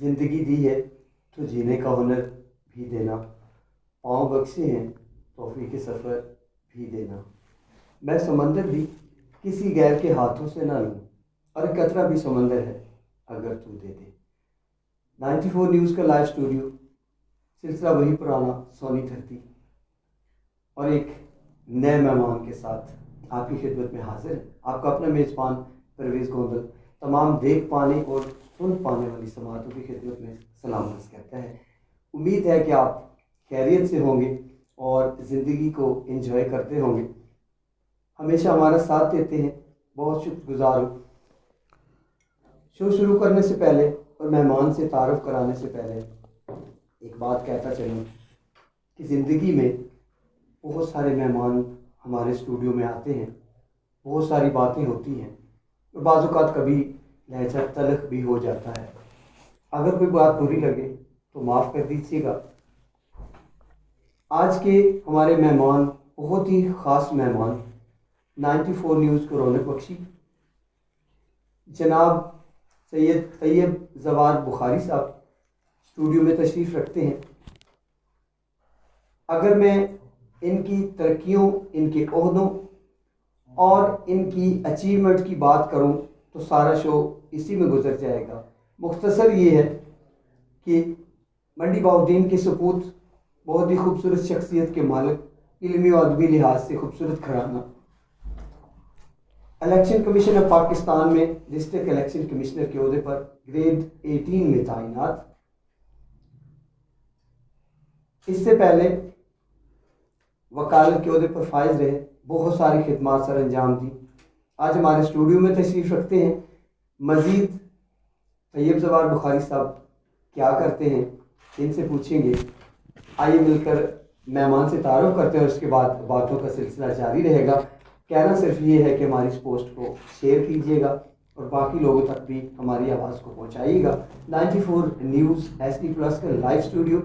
زندگی دی ہے تو جینے کا ہنر بھی دینا، پاؤں بخشے ہیں توفیق سفر بھی دینا، میں سمندر بھی کسی غیر کے ہاتھوں سے نہ لوں، اور قطرہ بھی سمندر ہے اگر تو دے دے۔ 94 نیوز کا لائیو اسٹوڈیو، سلسلہ وہی پرانا سونی دھرتی، اور ایک نئے مہمان کے ساتھ آپ کی خدمت میں حاضر ہے آپ کا اپنا میزبان پرویز گوندل۔ تمام دیکھ پانے اور سن پانے والی سماعتوں کی خدمت میں سلام عرض کرتا ہے۔ امید ہے کہ آپ خیریت سے ہوں گے اور زندگی کو انجوائے کرتے ہوں گے، ہمیشہ ہمارا ساتھ دیتے ہیں، بہت شکر گزار ہوں۔ شو شروع کرنے سے پہلے اور مہمان سے تعارف کرانے سے پہلے ایک بات کہتا چلوں کہ زندگی میں بہت سارے مہمان ہمارے اسٹوڈیو میں آتے ہیں، بہت ساری باتیں ہوتی ہیں، اور بعض اوقات کبھی لہجہ تلخ بھی ہو جاتا ہے۔ اگر کوئی بات بری لگے تو معاف کر دیجیے گا۔ آج کے ہمارے مہمان بہت ہی خاص مہمان، 94 نیوز کو رونق بخشی جناب سید طیب زوار بخاری صاحب اسٹوڈیو میں تشریف رکھتے ہیں۔ اگر میں ان کی ترقیوں، ان کے عہدوں اور ان کی اچیومنٹ کی بات کروں تو سارا شو اسی میں گزر جائے گا۔ مختصر یہ ہے کہ منڈی بہاؤالدین کے سپوت، بہت ہی خوبصورت شخصیت کے مالک، علمی و ادبی لحاظ سے خوبصورت گھرانہ، الیکشن کمیشن آف پاکستان میں ڈسٹرکٹ الیکشن کمشنر کے عہدے پر گریڈ 18 میں تعینات، اس سے پہلے وکالت کے عہدے پر فائز رہے، بہت ساری خدمات سر انجام دی۔ آج ہمارے اسٹوڈیو میں تشریف رکھتے ہیں۔ مزید طیب زوار بخاری صاحب کیا کرتے ہیں ان سے پوچھیں گے۔ آئیے مل کر مہمان سے تعارف کرتے ہیں اور اس کے بعد باتوں کا سلسلہ جاری رہے گا۔ کہنا صرف یہ ہے کہ ہماری اس پوسٹ کو شیئر کیجیے گا اور باقی لوگوں تک بھی ہماری آواز کو پہنچائیے گا۔ 94 نیوز HD پلس کا لائیو اسٹوڈیو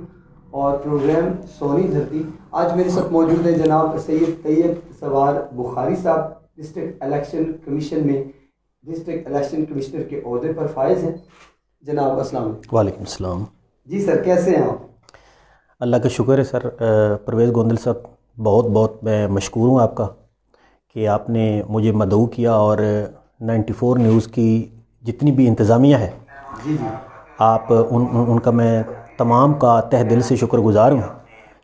اور پروگرام سونی دھرتی۔ آج میرے ساتھ موجود ہیں جناب سید طیب زوار بخاری صاحب، ڈسٹرکٹ الیکشن کمیشن میں ڈسٹرکٹ الیکشن کمشنر کے عہدے پر فائز ہیں۔ جناب السلام علیکم۔ وعلیکم السلام۔ جی سر، کیسے ہیں آپ؟ اللہ کا شکر ہے سر۔ پرویز گوندل صاحب، بہت بہت میں مشکور ہوں آپ کا کہ آپ نے مجھے مدعو کیا، اور 94 نیوز کی جتنی بھی انتظامیہ ہے جی آپ ان کا میں تمام کا تہ دل سے شکر گزار ہوں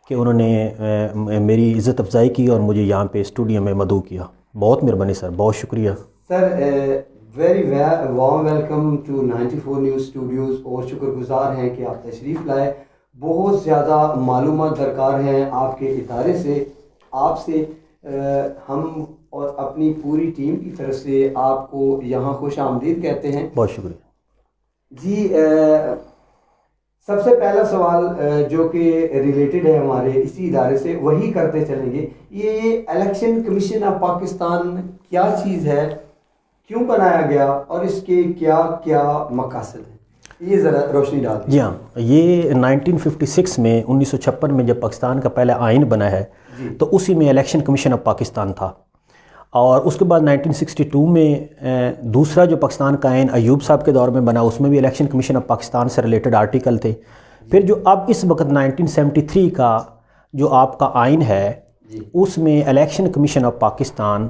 کہ انہوں نے میری عزت افزائی کی اور مجھے یہاں پہ اسٹوڈیو میں مدعو کیا۔ بہت مہربانی سر، بہت شکریہ sir. Very warm welcome to 94 news studios, اور شکر گزار ہیں کہ آپ تشریف لائے۔ بہت زیادہ معلومات درکار ہیں آپ کے ادارے سے، آپ سے ہم اور اپنی پوری ٹیم کی طرف سے آپ کو یہاں خوش آمدید کہتے ہیں۔ بہت شکریہ جی، سب سے پہلا سوال جو کہ ریلیٹڈ ہے ہمارے اسی ادارے سے، وہی کرتے چلیں گے۔ یہ الیکشن کمیشن آف پاکستان کیا چیز ہے، کیوں بنایا گیا، اور اس کے کیا کیا مقاصد ہیں، یہ ذرا روشنی ڈال دیں۔ جی ہاں، یہ 1956 میں 1956 میں جب پاکستان کا پہلا آئین بنا ہے تو اسی میں الیکشن کمیشن آف پاکستان تھا، اور اس کے بعد 1962 میں دوسرا جو پاکستان کا آئین ایوب صاحب کے دور میں بنا، اس میں بھی الیکشن کمیشن آف پاکستان سے ریلیٹڈ آرٹیکل تھے۔ پھر جو اب اس وقت 1973 کا جو آپ کا آئین ہے، اس میں الیکشن کمیشن آف پاکستان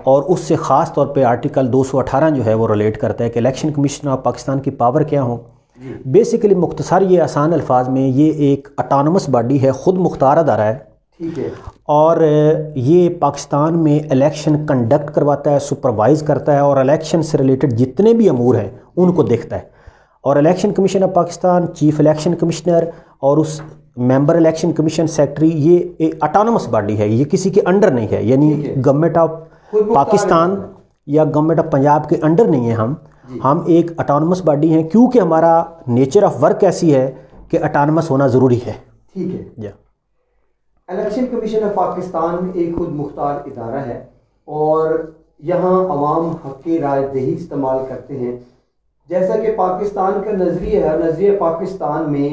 اور اس سے خاص طور پہ آرٹیکل 218 جو ہے وہ ریلیٹ کرتا ہے کہ الیکشن کمیشن آف پاکستان کی پاور کیا ہوں۔ بیسیکلی مختصر یہ آسان الفاظ میں یہ ایک اٹانومس باڈی ہے، خود مختار ادارہ ہے، ٹھیک ہے، اور یہ پاکستان میں الیکشن کنڈکٹ کرواتا ہے، سپروائز کرتا ہے، اور الیکشن سے ریلیٹڈ جتنے بھی امور ہیں ان کو دیکھتا ہے۔ اور election commission of Pakistan, chief election commissioner اور اس ممبر الیکشن کمیشن سیکٹری، یہ ایک اٹانومس باڈی ہے، یہ کسی کے انڈر نہیں ہے، یعنی گورنمنٹ آف پاکستان یا گورنمنٹ آف پنجاب کے انڈر نہیں ہے۔ ہم ایک اٹانومس باڈی ہیں، کیونکہ ہمارا نیچر آف ورک ایسی ہے کہ اٹانومس ہونا ضروری ہے۔ ٹھیک ہے۔ الیکشن کمیشن آف پاکستان ایک خود مختار ادارہ ہے، اور یہاں عوام حق رائے دہی استعمال کرتے ہیں۔ جیسا کہ پاکستان کا نظریہ ہے، نظریہ پاکستان میں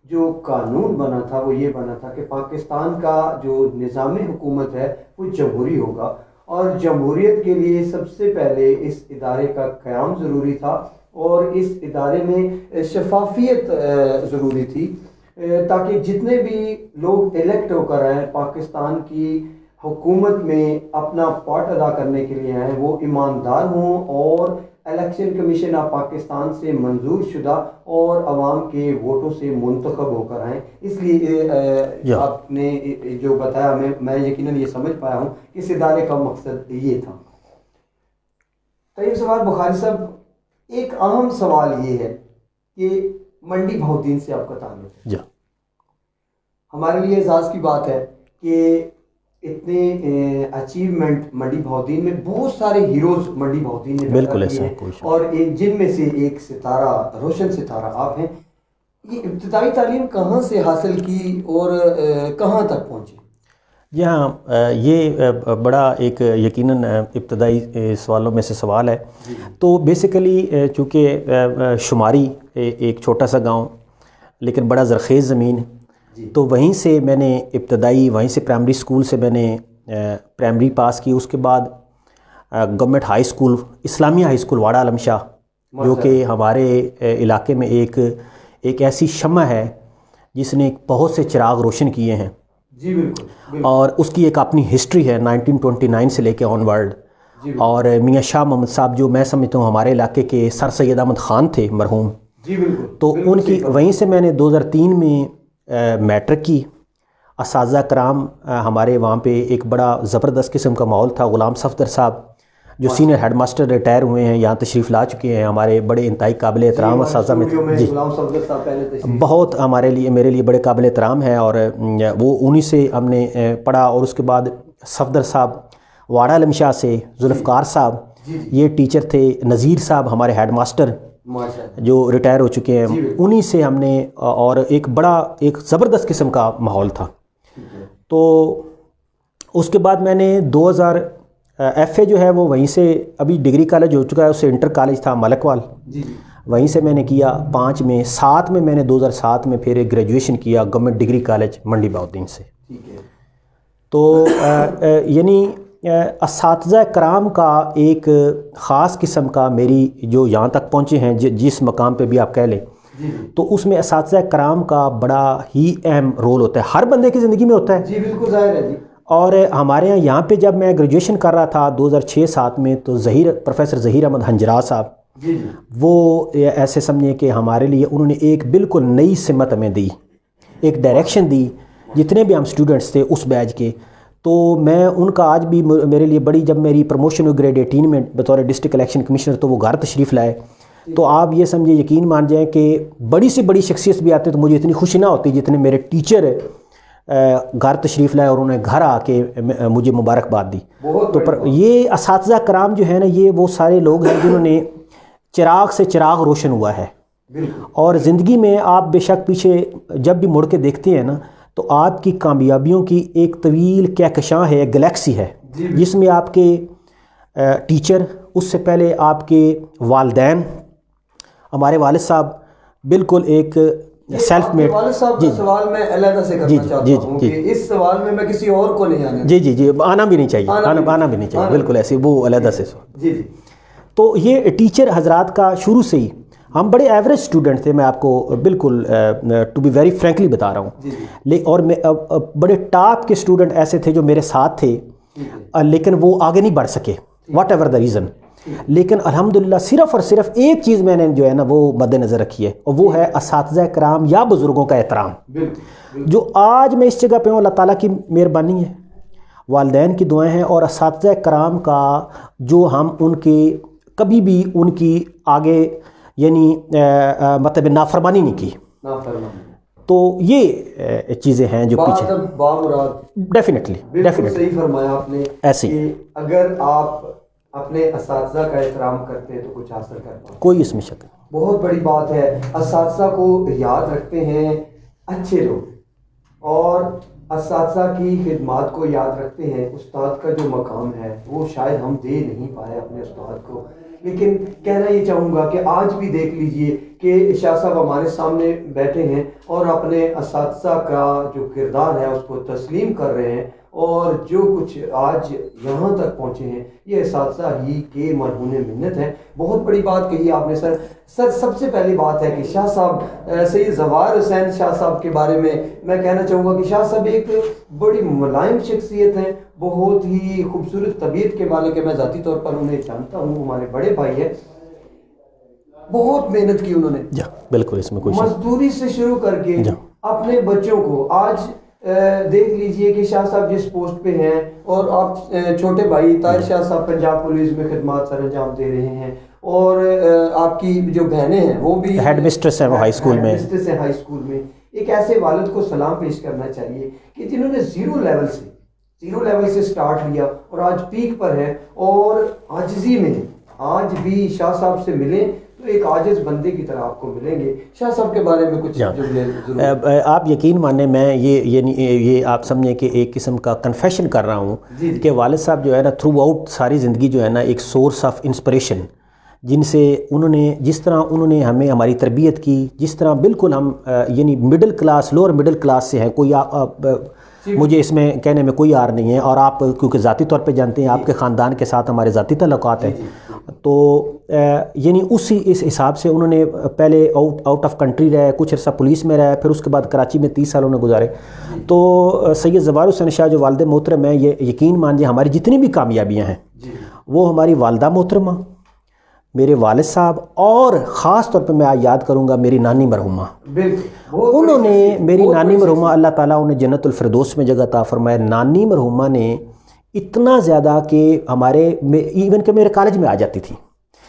جو قانون بنا تھا وہ یہ بنا تھا کہ پاکستان کا جو نظام حکومت ہے وہ جمہوری ہوگا، اور جمہوریت کے لیے سب سے پہلے اس ادارے کا قیام ضروری تھا، اور اس ادارے میں شفافیت ضروری تھی تاکہ جتنے بھی لوگ الیکٹ ہو کر آئے پاکستان کی حکومت میں اپنا پارٹ ادا کرنے کے لیے آئے وہ ایماندار ہوں اور الیکشن کمیشن آف پاکستان سے منظور شدہ اور عوام کے ووٹوں سے منتخب ہو کر آئیں. اس لیے آپ نے جو بتایا میں یقیناً یہ سمجھ پایا ہوں کہ اس ادارے کا مقصد یہ تھا. طیب سوار بخاری صاحب، ایک اہم سوال یہ ہے کہ منڈی بہاؤالدین سے آپ کا تعلق ہے. ہمارے لیے اعزاز کی بات ہے کہ اتنے اچیومنٹ منڈی بہاؤالدین میں، بہت سارے ہیروز منڈی بہاؤالدین نے بالکل پیدا کیے ہیں اور جن میں سے ایک ستارہ، روشن ستارہ آپ ہیں. یہ ابتدائی تعلیم کہاں سے حاصل کی اور کہاں تک پہنچی؟ جی ہاں، یہ بڑا ایک یقیناً ابتدائی سوالوں میں سے سوال ہے. تو بیسیکلی چونکہ شماری ایک چھوٹا سا گاؤں لیکن بڑا زرخیز زمین، تو وہیں سے میں نے ابتدائی، وہیں سے پرائمری اسکول سے میں نے پرائمری پاس کی. اس کے بعد گورنمنٹ ہائی اسکول، اسلامیہ ہائی اسکول واڑہ عالم شاہ، جو کہ ہمارے علاقے میں ایک ایسی شمع ہے جس نے بہت سے چراغ روشن کیے ہیں. جی بالکل. اور اس کی ایک اپنی ہسٹری ہے 1929 سے لے کے آن ورلڈ. اور میاں شاہ محمد صاحب، جو میں سمجھتا ہوں ہمارے علاقے کے سر سید احمد خان تھے مرحوم، جی بالکل، تو ان کی وہیں سے میں نے 2003 میں میٹرک کی. اساتذہ کرام ہمارے وہاں پہ ایک بڑا زبردست قسم کا ماحول تھا. غلام صفدر صاحب جو سینئر ہیڈ ماسٹر ریٹائر ہوئے ہیں، یہاں تشریف لا چکے ہیں، ہمارے بڑے انتہائی قابل احترام اساتذہ میں تھے. جی بہت ہمارے لیے، میرے لیے بڑے قابل احترام ہیں. اور وہ انہی سے ہم نے پڑھا. اور اس کے بعد صفدر صاحب واڑہ عالم شاہ سے، ذوالفقار صاحب یہ ٹیچر تھے، نذیر صاحب ہمارے ہیڈ ماسٹر جو ریٹائر ہو چکے ہیں، انہی سے ہم نے، اور ایک زبردست قسم کا ماحول تھا. تو اس کے بعد میں نے 2000 ایف اے جو ہے وہ وہیں سے، ابھی ڈگری کالج ہو چکا ہے، اس سے انٹر کالج تھا ملک وال، وہیں سے میں نے کیا 5 میں. 7 میں میں نے 2007 میں پھر گریجویشن کیا گورنمنٹ ڈگری کالج منڈی بہاؤالدین سے. تو یعنی اساتذہ کرام کا ایک خاص قسم کا، میری جو یہاں تک پہنچے ہیں جس مقام پہ بھی آپ کہہ لیں، تو اس میں اساتذہ کرام کا بڑا ہی اہم رول ہوتا ہے، ہر بندے کی زندگی میں ہوتا ہے. جی بالکل ظاہر ہے. جی اور ہمارے یہاں پہ جب میں گریجویشن کر رہا تھا 2006-07 میں، تو پروفیسر ظہیر احمد ہنجرا صاحب، وہ ایسے سمجھیں کہ ہمارے لیے انہوں نے ایک بالکل نئی سمت ہمیں دی، ایک ڈائریکشن دی. جتنے بھی ہم اسٹوڈنٹس تھے اس بیچ کے، تو میں ان کا آج بھی میرے لیے بڑی، جب میری پروموشن ہوئی گریڈ 18 میں بطور ڈسٹرکٹ الیکشن کمشنر، تو وہ گھر تشریف لائے. تو آپ یہ سمجھے، یقین مان جائیں کہ بڑی سے بڑی شخصیت بھی آتے تو مجھے اتنی خوشی نہ ہوتی جتنے میرے ٹیچر گھر تشریف لائے اور انہیں گھر آ کے مجھے مبارکباد دی. تو یہ اساتذہ کرام جو ہے نا، یہ وہ سارے لوگ ہیں جنہوں نے چراغ سے چراغ روشن ہوا ہے. اور زندگی میں آپ بے شک پیچھے جب بھی مڑ کے دیکھتے ہیں نا، تو آپ کی کامیابیوں کی ایک طویل کہکشاں ہے، گلیکسی ہے، جس میں آپ کے ٹیچر، اس سے پہلے آپ کے والدین، ہمارے والد صاحب بالکل ایک سیلف میڈ. والد صاحب کا سوال میں علیحدہ سے کرنا چاہتا ہوں کہ اس سوال میں کسی اور کو نہیں آنا. جی آنا بھی نہیں چاہیے، آنا بھی نہیں چاہیے، بالکل ایسے وہ علیحدہ سے سوال. جی. تو یہ ٹیچر حضرات کا شروع سے ہی، ہم بڑے ایوریج اسٹوڈنٹ تھے، میں آپ کو بالکل ٹو بی ویری فرینکلی بتا رہا ہوں. اور میں بڑے ٹاپ کے اسٹوڈنٹ ایسے تھے جو میرے ساتھ تھے، لیکن وہ آگے نہیں بڑھ سکے، واٹ ایور دا ریزن. لیکن الحمدللہ صرف اور صرف ایک چیز میں نے جو ہے نا وہ مد نظر رکھی ہے، اور وہ ہے اساتذہ کرام یا بزرگوں کا احترام. جو آج میں اس جگہ پہ ہوں، اللہ تعالیٰ کی مہربانی ہے، والدین کی دعائیں ہیں، اور اساتذہ کرام کا جو ہم ان کے کبھی بھی ان کی آگے یعنی مطلب نافرمانی نہیں کی. تو یہ چیزیں ہیں جو پیچھے ڈیفینیٹلی صحیح فرمایا آپ نے. ایسی اگر آپ اپنے اساتذہ کا احترام کرتے ہیں تو کچھ حاصل کر پاتے، کوئی اس میں شک نہیں. بہت بڑی بات ہے. اساتذہ کو یاد رکھتے ہیں اچھے لوگ، اور اساتذہ کی خدمات کو یاد رکھتے ہیں. استاد کا جو مقام ہے وہ شاید ہم دے نہیں پائے اپنے استاد کو. لیکن کہنا یہ چاہوں گا کہ آج بھی دیکھ لیجئے کہ شاہ صاحب ہمارے سامنے بیٹھے ہیں اور اپنے اساتذہ کا جو کردار ہے اس کو تسلیم کر رہے ہیں، اور جو کچھ آج یہاں تک پہنچے ہیں یہ اساتذہ ہی کے مرہون منت ہیں. بہت بڑی بات کہی آپ نے سر. سب سے پہلی بات ہے کہ شاہ صاحب سید زوار حسین شاہ صاحب کے بارے میں کہنا چاہوں گا کہ شاہ صاحب ایک بڑی ملائم شخصیت ہیں, بہت ہی خوبصورت طبیعت کے والے کہ میں ذاتی طور پر انہیں جانتا ہوں, ہمارے بڑے بھائی ہیں. بہت محنت کی انہوں نے, بالکل اس میں کوئی مزدوری سے شروع کر کے اپنے بچوں کو. آج دیکھ لیجئے کہ شاہ صاحب جس پوسٹ پہ ہیں اور آپ چھوٹے بھائی طاہر شاہ صاحب پنجاب پولیس میں خدمات سر انجام دے رہے ہیں, اور آپ کی جو بہنیں ہیں وہ بھی ہیڈ مسٹریس ہیں ہائی اسکول میں. ہائی اسکول میں ایک ایسے والد کو سلام پیش کرنا چاہیے کہ جنہوں نے زیرو لیول سے سٹارٹ لیا اور آج پیک پر ہے اور عاجزی میں. آج بھی شاہ صاحب سے ملیں تو ایک عاجز بندے کی طرح آپ کو ملیں گے. شاہ صاحب کے بارے میں کچھ جملے آپ یقین مانیں, میں یہ آپ سمجھیں کہ ایک قسم کا کنفیشن کر رہا ہوں کہ والد صاحب جو ہے نا تھرو آؤٹ ساری زندگی جو ہے نا ایک سورس آف انسپریشن, جن سے جس طرح انہوں نے ہمیں ہماری تربیت کی, جس طرح بالکل ہم یعنی middle class lower middle class سے ہیں. کوئی مجھے اس میں کہنے میں کوئی آر نہیں ہے, اور آپ کیونکہ ذاتی طور پہ جانتے ہیں آپ کے خاندان کے ساتھ ہمارے ذاتی تعلقات ہیں, تو یعنی اس حساب سے انہوں نے پہلے آؤٹ آف کنٹری رہے, کچھ عرصہ پولیس میں رہے, پھر اس کے بعد کراچی میں 30 سال انہوں نے گزارے. تو سید زوار حسین شاہ جو والد محترم ہیں, یہ یقین مانیے ہماری جتنی بھی کامیابیاں ہیں وہ ہماری والدہ محترمہ, میرے والد صاحب, اور خاص طور پہ میں یاد کروں گا میری نانی مرحومہ. انہوں نے میری نانی مرحومہ اللہ تعالیٰ انہیں جنت الفردوس میں جگہ عطا فرمائے. نانی مرحومہ نے اتنا زیادہ کہ ہمارے ایون کہ میرے کالج میں آ جاتی تھی.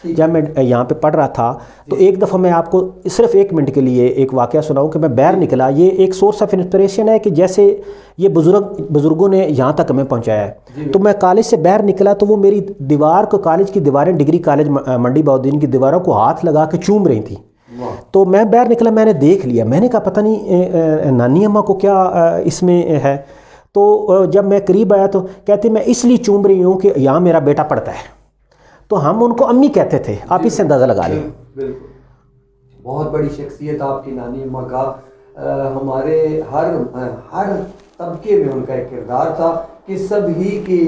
جب میں یہاں پہ پڑھ رہا تھا تو ایک دفعہ میں آپ کو صرف 1 منٹ کے لیے ایک واقعہ سناؤں کہ میں باہر نکلا. یہ ایک سورس آف انسپریشن ہے کہ جیسے یہ بزرگوں نے یہاں تک ہمیں پہنچایا ہے. تو میں کالج سے باہر نکلا تو وہ میری دیوار کو, کالج کی دیواریں, ڈگری کالج منڈی بہاؤالدین کی دیواروں کو ہاتھ لگا کے چوم رہی تھیں. تو میں باہر نکلا, میں نے دیکھ لیا, میں نے کہا پتہ نہیں نانی اماں کو کیا اس میں ہے. تو جب میں قریب آیا تو کہتے میں اس لیے چوم رہی ہوں کہ یہاں میرا بیٹا پڑھتا ہے. تو ہم ان کو امی کہتے تھے. آپ اس سے اندازہ لگا لیں. بالکل بہت بڑی شخصیت آپ کی نانی اماں کا. ہمارے ہر طبقے میں ان کا ایک کردار تھا کہ سب ہی کی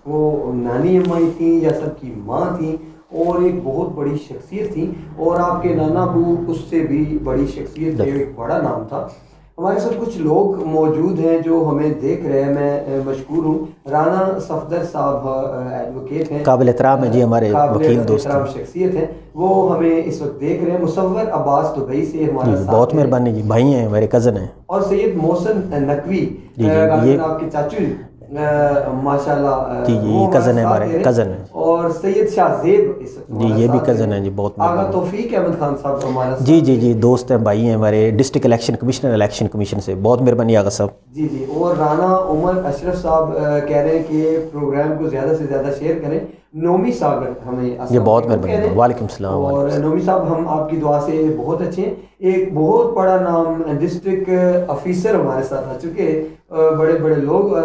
وہ نانی اماں تھیں یا سب کی ماں تھیں, اور ایک بہت بڑی شخصیت تھیں. اور آپ کے نانا ابو اس سے بھی بڑی شخصیت تھے, ایک بڑا نام تھا. ہمارے ساتھ کچھ لوگ موجود ہیں جو ہمیں دیکھ رہے ہیں. میں مشکور ہوں, رانا صفدر صاحب ایڈوکیٹ ہیں, قابل احترام ہیں جی, ہمارے وکیل دوست ہیں, شخصیت ہیں, وہ ہمیں اس وقت دیکھ رہے ہیں. مصور عباس دبئی سے ہمارے ساتھ, بہت مہربانی جی, بھائی ہیں میرے کزن ہیں. اور سید محسن نقوی آپ کے چاچو ماشاءاللہ جی یہ کزن ہے, ہمارے کزن ہیں. اور سید شاہ زیب جی یہ بھی کزن ہیں جی, بہت آغا توفیق احمد خان صاحب ہمارا جی دوست ہیں, بھائی ہیں ہمارے, district election commissioner election commission سے. بہت مہربانی آغا صاحب. جی اور رانا عمر اشرف صاحب کہہ رہے ہیں کہ پروگرام کو زیادہ سے زیادہ شیئر کریں. نومی ساگر ہمیں یہ بہت مہربانی, وعلیکم السلام. اور نومی صاحب ہم آپ کی دعا سے بہت اچھے ہیں. ایک بہت بڑا نام ڈسٹرکٹ افیسر ہمارے ساتھ آ چکے ہیں, بڑے بڑے لوگ,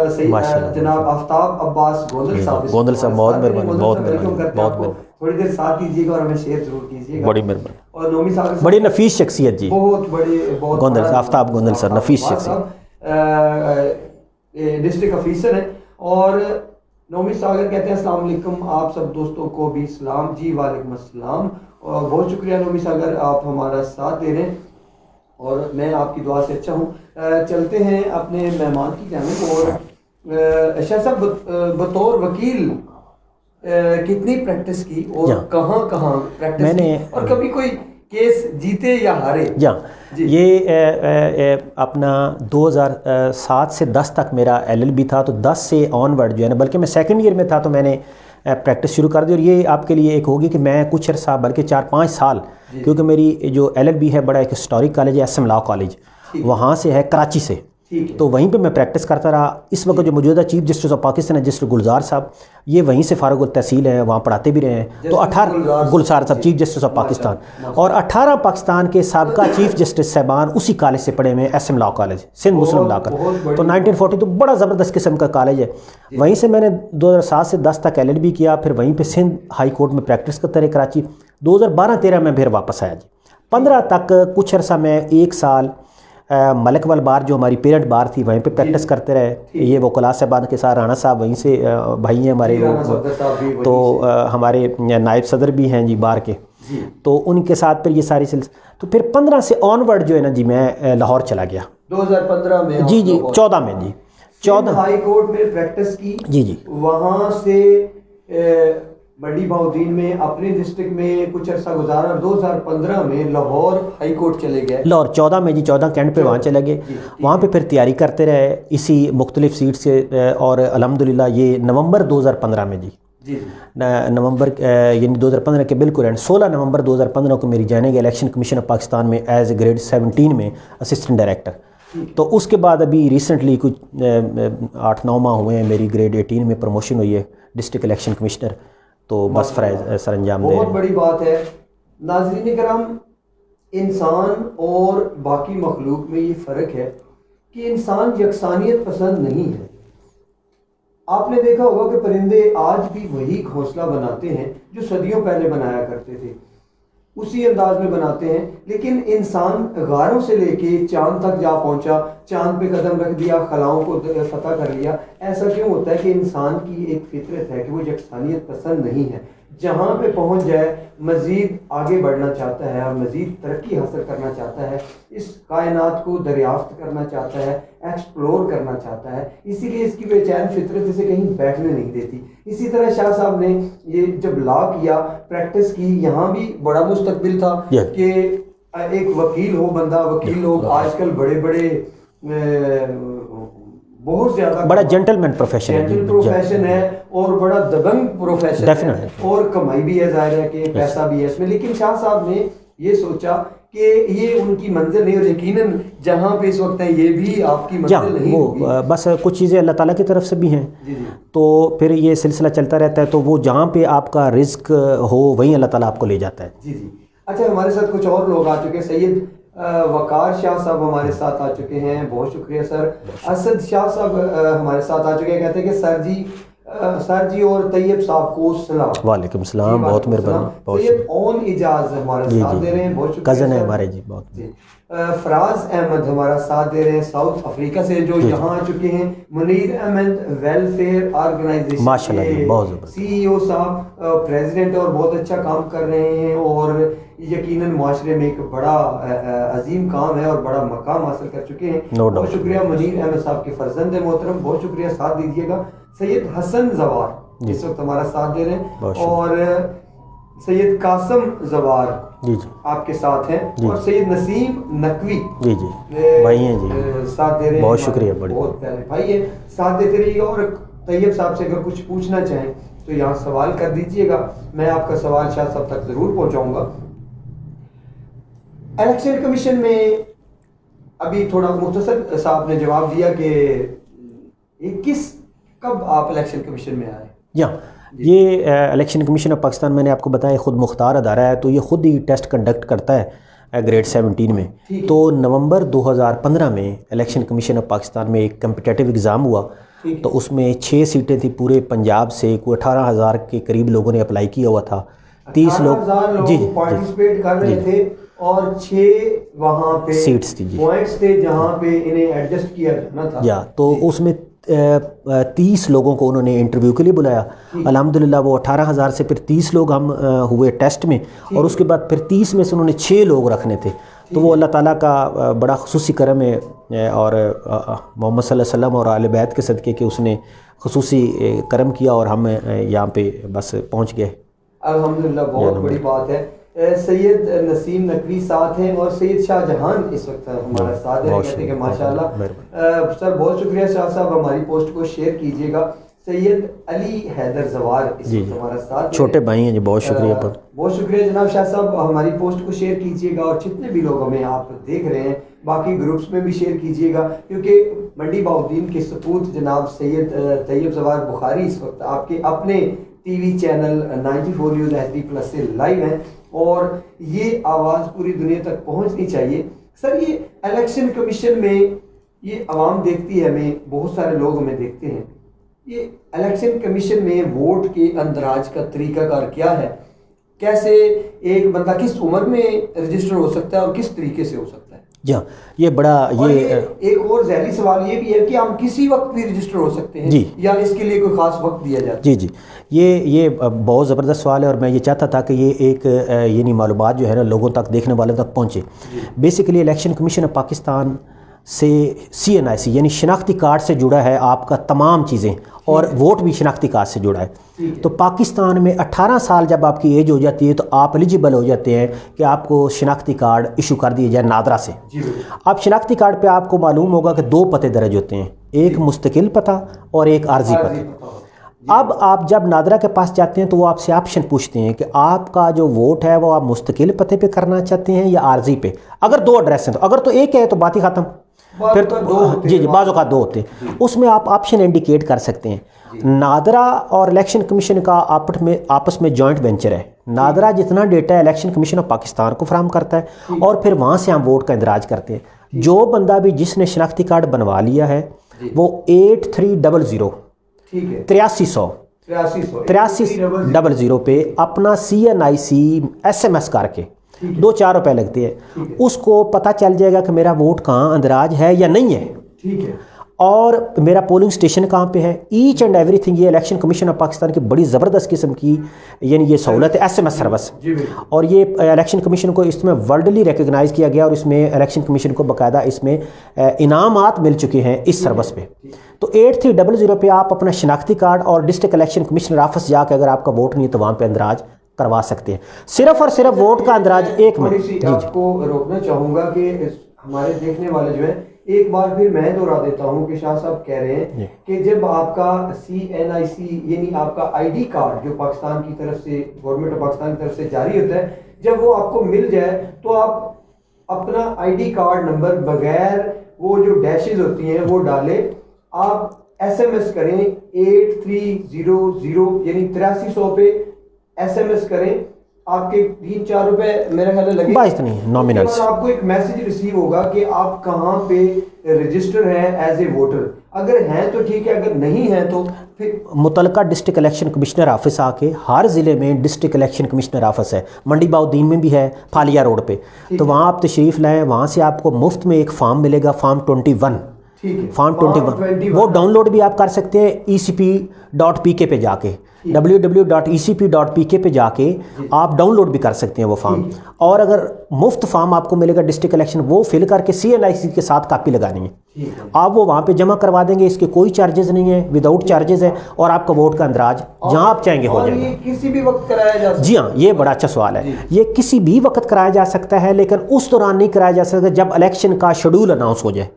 جناب آفتاب عباس گوندل صاحب. بہت مہربانی, بہت مہربانی. تھوڑی دیر ساتھ دیجیے گا اور ہمیں شیئر ضرور کیجیے گا. بڑی مہربانی. اور نومی صاحب بڑی نفیس شخصیت جی, بہت بڑے, بہت گوندل آفتاب گوندل سر نفیس شخصیت, ڈسٹرکٹ افیسر ہیں. اور نومی ساگر کہتے ہیں السلام علیکم, آپ سب دوستوں کو بھی سلام. جی وعلیکم السلام. اور بہت شکریہ نومی ساگر, آپ ہمارا ساتھ دے رہے ہیں اور میں آپ کی دعا سے اچھا ہوں. چلتے ہیں اپنے مہمان کی جانب. اور شاہ صاحب بطور وکیل کتنی پریکٹس کی اور کہاں پریکٹس کی, اور کبھی کوئی کیس جیتے یا ہارے؟ یہ اپنا 2007 سے 10 تک میرا LLB تھا. تو 10 سے آن ورڈ جو ہے نا, بلکہ میں سیکنڈ ایئر میں تھا تو میں نے پریکٹس شروع کر دی. اور یہ آپ کے لیے ایک ہوگی کہ میں کچھ عرصہ بلکہ 4-5 سال, کیونکہ میری جو LLB ہے بڑا ایک ہسٹورک کالج ہے, SM لاء کالج, وہاں سے ہے کراچی سے, تو وہیں پہ میں پریکٹس کرتا رہا. اس وقت جو موجودہ چیف جسٹس آف پاکستان ہے جسٹس گلزار صاحب, یہ وہیں سے فارغ التحصیل ہیں, وہاں پڑھاتے بھی رہے ہیں. تو 18 گلزار صاحب چیف جسٹس آف پاکستان, اور 18 پاکستان کے سابقہ چیف جسٹس صاحبان اسی کالج سے پڑھے ہوئے ہیں, SM لاء کالج, سندھ مسلم لاء کالج. تو 1940 تو بڑا زبردست قسم کا کالج ہے. وہیں سے میں نے 2007 سے 10 تک LLB کیا, پھر وہیں پہ سندھ ہائی کورٹ میں پریکٹس کرتے رہے کراچی. 2012-13 میں پھر واپس آیا جی. 15 تک کچھ عرصہ میں 1 سال ملک وال بار جو ہماری پیرنٹ بار تھی وہیں پہ پریکٹس کرتے رہے. یہ وکلاء صاحبان کے ساتھ رانا صاحب وہیں سے بھائی ہیں ہمارے, تو ہمارے نائب صدر بھی ہیں جی بار کے, تو ان کے ساتھ پھر یہ ساری تو پھر 15 سے آنورڈ جو ہے نا جی میں لاہور چلا گیا 2015 میں. جی 14 میں جی 14 ہائی کورٹ میں پریکٹس کی. جی وہاں سے بڑی بہاؤدین میں اپنے ڈسٹرکٹ میں کچھ عرصہ گزارا اور 2015 میں لاہور ہائی کورٹ چلے گئے. لاہور 14 میں جی 14 کینٹ پہ وہاں چلے گئے. وہاں پہ پھر تیاری کرتے رہے اسی مختلف سیٹ سے, اور الحمدللہ یہ نومبر 2015 میں جی نومبر یعنی 2015 کے بالکل اینڈ 16 نومبر 2015 کو میری joining election commission of Pakistan میں ایز اے گریڈ 17 میں اسسٹنٹ ڈائریکٹر. تو اس کے بعد ابھی ریسنٹلی کچھ 8-9 ماہ ہوئے ہیں میری گریڈ 18 میں پروموشن ہوئی ہے ڈسٹرکٹ الیکشن کمشنر. تو بس فرائض سر انجام دے. بہت بڑی بات ہے. ناظرین کرام, انسان اور باقی مخلوق میں یہ فرق ہے کہ انسان یکسانیت پسند نہیں ہے. آپ نے دیکھا ہوگا کہ پرندے آج بھی وہی گھونسلہ بناتے ہیں جو صدیوں پہلے بنایا کرتے تھے, اسی انداز میں بناتے ہیں. لیکن انسان غاروں سے لے کے چاند تک جا پہنچا, چاند پہ قدم رکھ دیا, خلاؤں کو فتح کر لیا. ایسا کیوں ہوتا ہے کہ انسان کی ایک فطرت ہے کہ وہ یکسانیت پسند نہیں ہے. جہاں پہ پہنچ جائے مزید آگے بڑھنا چاہتا ہے اور مزید ترقی حاصل کرنا چاہتا ہے, اس کائنات کو دریافت کرنا چاہتا ہے, ایکسپلور کرنا چاہتا ہے. اسی لیے اس کی بے چین فطرت اسے کہیں بیٹھنے نہیں دیتی. اسی طرح شاہ صاحب نے یہ جب لا کیا, پریکٹس کی, یہاں بھی بڑا مستقبل تھا کہ ایک وکیل ہو بندہ. وکیل لوگ آج کل بڑے بڑے بہت زیادہ بڑا جینٹلمین پروفیشن ہے اور بڑا دبنگ پروفیشن ہے, اور کمائی بھی ہے, ظاہر ہے کہ پیسہ بھی ہے اس میں. لیکن شاہ صاحب نے یہ سوچا کہ یہ ان کی منزل نہیں, اور یقیناً جہاں پہ اس وقت ہے یہ بھی آپ کی منزل نہیں ہوگی. بس کچھ چیزیں اللہ تعالیٰ کی طرف سے بھی ہیں, تو پھر یہ سلسلہ چلتا رہتا ہے. تو وہ جہاں پہ آپ کا رزق ہو وہیں اللہ تعالیٰ آپ کو لے جاتا ہے. جی. اچھا, ہمارے ساتھ کچھ اور لوگ آ چکے ہیں. سید وقار شاہ صاحب ہمارے ساتھ آ چکے ہیں, بہت شکریہ سر. اسد شاہ صاحب ہمارے ساتھ آ چکے ہیں, کہتے ہیں کہ سر جی اور طیب صاحب کو سلام. وعلیکم السلام, بہت مہربانی. سید اون اجاز ہمارے ساتھ دے رہے ہیں, بہت شکریہ. کزن ہے ہمارے جی, بہت. فراز احمد ہمارا ساتھ دے رہے ہیں ساؤتھ افریقہ سے, جو یہاں آ چکے ہیں. منیر احمد ویلفیئر آرگنائزیشن ماشاءاللہ بہت زبردست CEO صاحب, پریزیڈنٹ, اور بہت اچھا کام کر رہے ہیں, اور یقیناً معاشرے میں ایک بڑا عظیم کام ہے اور بڑا مقام حاصل کر چکے ہیں. بہت شکریہ. منیر احمد صاحب کے فرزند محترم, بہت شکریہ, ساتھ دیجیے گا. سید حسن زوار اس وقت ہمارا ساتھ دے رہے ہیں, اور سید قاسم زوار آپ کے ساتھ ہیں, اور سید نسیم نقوی بھائی ہیں جی, ساتھ دے رہے ہیں. بہت شکریہ, بہت پیارے بھائی ہیں, ساتھ دیتے رہیے گا. اور طیب صاحب سے اگر کچھ پوچھنا چاہیں تو یہاں سوال کر دیجیے گا, میں آپ کا سوال شاہ صاحب تک ضرور پہنچاؤں گا. الیکشن کمیشن میں ابھی تھوڑا مختصر صاحب نے جواب دیا کہ کب آپ الیکشن کمیشن میں آئے. یہ الیکشن کمیشن آف پاکستان میں نے آپ کو بتایا خود مختار ادارہ ہے, تو یہ خود ہی ٹیسٹ کنڈکٹ کرتا ہے گریڈ 17 میں. تو نومبر 2015 میں الیکشن کمیشن آف پاکستان میں ایک کمپٹیٹیو ایگزام ہوا, تو اس میں 6 سیٹیں تھیں پورے پنجاب سے. کوئی 18,000 کے قریب لوگوں نے اپلائی کیا ہوا تھا. 30 لوگ پارٹیسپیٹ کر رہے تھے, اور 6 وہاں پہ سیٹس تھی پوائنٹس تھے جہاں پہ انہیں ایڈجسٹ کیا جانا تھا. تو اس میں 30 لوگوں کو انہوں نے انٹرویو کے لیے بلایا. الحمدللہ وہ 18,000 سے پھر 30 لوگ ہم ہوئے ٹیسٹ میں, اور اس کے بعد پھر 30 میں سے انہوں نے 6 لوگ رکھنے تھے. تو وہ اللہ تعالیٰ کا بڑا خصوصی کرم ہے, اور محمد صلی اللہ علیہ وسلم اور اہل بیت کے صدقے کہ اس نے خصوصی کرم کیا, اور ہم یہاں پہ بس پہنچ گئے. الحمدللہ, بہت بڑی بات ہے. سید نسیم نقوی ساتھ ہیں, اور سید شاہ جہان اس وقت ہمارا ساتھ ہے, کہتے ہیں کہ ماشاءاللہ. سر بہت شکریہ شاہ صاحب, ہماری پوسٹ کو شیئر کیجیے گا. سید علی حیدر زوار اس وقت ہمارا ساتھ, چھوٹے بھائی ہیں جی, بہت شکریہ. بہت شکریہ جناب شاہ صاحب, ہماری پوسٹ کو شیئر کیجیے گا, اور جتنے بھی لوگ ہمیں آپ دیکھ رہے ہیں باقی گروپس میں بھی شیئر کیجیے گا, کیونکہ منڈی بہاؤدین کے سپوت جناب سید طیب زوار بخاری اس وقت آپ کے اپنے T V channel 94 news HD+ سے لائیو ہیں, اور یہ آواز پوری دنیا تک پہنچنی چاہیے. سر, یہ الیکشن کمیشن میں یہ عوام دیکھتی ہے ہمیں, بہت سارے لوگ ہمیں دیکھتے ہیں, یہ الیکشن کمیشن میں ووٹ کے اندراج کا طریقہ کار کیا ہے؟ کیسے ایک بندہ کس عمر میں رجسٹر ہو سکتا ہے اور کس طریقے سے ہو سکتا ہے؟ جی ہاں یہ بڑا یہ ایک اور ذیلی سوال یہ بھی ہے کہ ہم کسی وقت بھی رجسٹر ہو سکتے ہیں جی یا اس کے لیے کوئی خاص وقت دیا جاتا ہے؟ جی جی یہ بہت زبردست سوال ہے اور میں یہ چاہتا تھا کہ یہ ایک یعنی معلومات جو ہے نا لوگوں تک دیکھنے والوں تک پہنچے. Basically election commission of Pakistan سے CNIC یعنی شناختی کارڈ سے جڑا ہے آپ کا تمام چیزیں اور ووٹ بھی شناختی کارڈ سے جڑا ہے. تو پاکستان میں 18 سال جب آپ کی ایج ہو جاتی ہے تو آپ ایلیجیبل ہو جاتے ہیں کہ آپ کو شناختی کارڈ ایشو کر دیا جائے نادرا سے. اب شناختی کارڈ پہ آپ کو معلوم ہوگا کہ 2 پتے درج ہوتے ہیں, ایک مستقل پتہ اور ایک عارضی پتہ. اب آپ جب نادرا کے پاس جاتے ہیں تو وہ آپ سے آپشن پوچھتے ہیں کہ آپ کا جو ووٹ ہے وہ آپ مستقل پتے پہ کرنا چاہتے ہیں یا عارضی پہ. اگر 2 ایڈریس ہیں تو اگر تو ایک ہے تو بات ہی ختم, پھر تو جی بعض اوقات 2 ہوتے ہیں. اس میں آپ آپشن انڈیکیٹ کر سکتے ہیں. نادرا اور الیکشن کمیشن کا آپس میں جوائنٹ وینچر ہے. نادرا جتنا data election commission of Pakistan کو فراہم کرتا ہے اور پھر وہاں سے ہم ووٹ کا اندراج کرتے ہیں. جو بندہ بھی جس نے شناختی کارڈ بنوا لیا ہے وہ 8300 8300 پہ اپنا CNIC SMS کر کے 2-4 روپے لگتے ہیں, اس کو پتہ چل جائے گا کہ میرا ووٹ کہاں اندراج ہے یا نہیں ہے اور میرا پولنگ سٹیشن کہاں پہ ہے. ایچ اینڈ ایوری تھنگ. یہ الیکشن کمیشن آف پاکستان کی بڑی زبردست قسم کی یعنی یہ سہولت ہے SMS سروس, اور یہ الیکشن کمیشن کو اس میں ورلڈلی ریکگنائز کیا گیا اور اس میں الیکشن کمیشن کو باقاعدہ اس میں انعامات مل چکے ہیں اس سروس پہ. تو 8300 پہ آپ اپنا شناختی کارڈ اور ڈسٹرکٹ الیکشن کمشنر آفس جا کے اگر آپ کا ووٹ نہیں ہے تو وہاں پہ اندراج کروا سکتے ہیں. صرف اور صرف ووٹ کا اندراج ایک میں. جی آپ کو روکنا چاہوں گا کہ ہمارے دیکھنے والے جو ہیں ایک بار پھر میں دہرا دیتا ہوں کہ شاہ صاحب کہہ رہے ہیں کہ جب آپ کا CNIC یعنی آپ کا ID کارڈ جو پاکستان کی طرف سے گورنمنٹ آف پاکستان کی طرف سے جاری ہوتا ہے, جب وہ آپ کو مل جائے تو آپ اپنا ID کارڈ نمبر بغیر وہ جو ڈیشز ہوتی ہیں وہ ڈالیں, آپ SMS کریں 8300 یعنی 8300 پہ SMS کریں. آپ کے 3-4 روپے میرا خیال لگے بات نہیں ہے نامینل سے. آپ کو ایک میسج ریسیو ہوگا کہ آپ کہاں پہ رجسٹر ہیں ایز اے ووٹر. اگر ہیں تو ٹھیک ہے, اگر نہیں ہیں تو پھر متعلقہ ڈسٹرکٹ الیکشن کمشنر آفس آ کے, ہر ضلع میں ڈسٹرکٹ الیکشن کمشنر آفس ہے, منڈی باؤدین میں بھی ہے, پھالیا روڈ پہ, تو وہاں آپ تشریف لائیں. وہاں سے آپ کو مفت میں ایک فارم ملے گا, فارم 21. فارم 21 وہ ڈاؤن لوڈ بھی آپ کر سکتے ہیں ECP.PK پہ جا کے, www.ecp.pk پہ جا کے آپ ڈاؤن لوڈ بھی کر سکتے ہیں وہ فارم. اور اگر مفت فارم آپ کو ملے گا ڈسٹرکٹ الیکشن, وہ فل کر کے CNIC کے ساتھ کاپی لگانی ہے, آپ وہ وہاں پہ جمع کروا دیں گے. اس کے کوئی چارجز نہیں ہے, وداؤٹ چارجز ہے, اور آپ کا ووٹ کا اندراج جہاں آپ چاہیں گے ہو جائے گا. کسی بھی وقت کرایا جا سکتا ہے. جی ہاں یہ بڑا اچھا سوال ہے. یہ کسی بھی وقت کرایا جا سکتا ہے, لیکن اس دوران نہیں کرایا جا سکتا جب الیکشن کا شیڈول اناؤنس ہو جائے.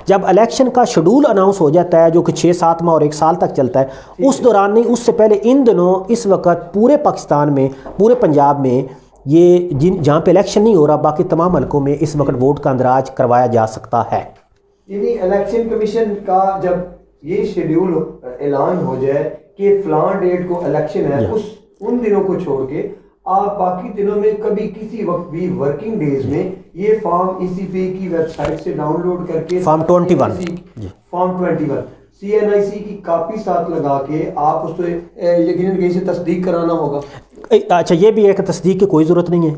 جب الیکشن کا شیڈول اناؤنس ہو جاتا ہے جو کہ 6-7 ماہ اور 1 سال تک چلتا ہے, اس دوران نہیں, اس سے پہلے ان دنوں اس وقت پورے پاکستان میں, پورے پنجاب میں یہ جہاں پہ الیکشن نہیں ہو رہا, باقی تمام حلقوں میں اس وقت ووٹ کا اندراج کروایا جا سکتا ہے. یعنی الیکشن کمیشن کا جب یہ شیڈیول اعلان ہو جائے کہ فلاں ڈیٹ کو الیکشن ہے, ان دنوں کو چھوڑ کے آپ باقی دنوں میں کبھی کسی وقت بھی ورکنگ ڈیز میں یہ فارم ECP کی ویب سائٹ سے ڈاؤن لوڈ کر کے فارم 21 CNIC کی کاپی ساتھ لگا کے آپ اس کو یقیناً کہیں سے تصدیق کرانا ہوگا. اچھا یہ بھی ہے کہ تصدیق کی کوئی ضرورت نہیں ہے.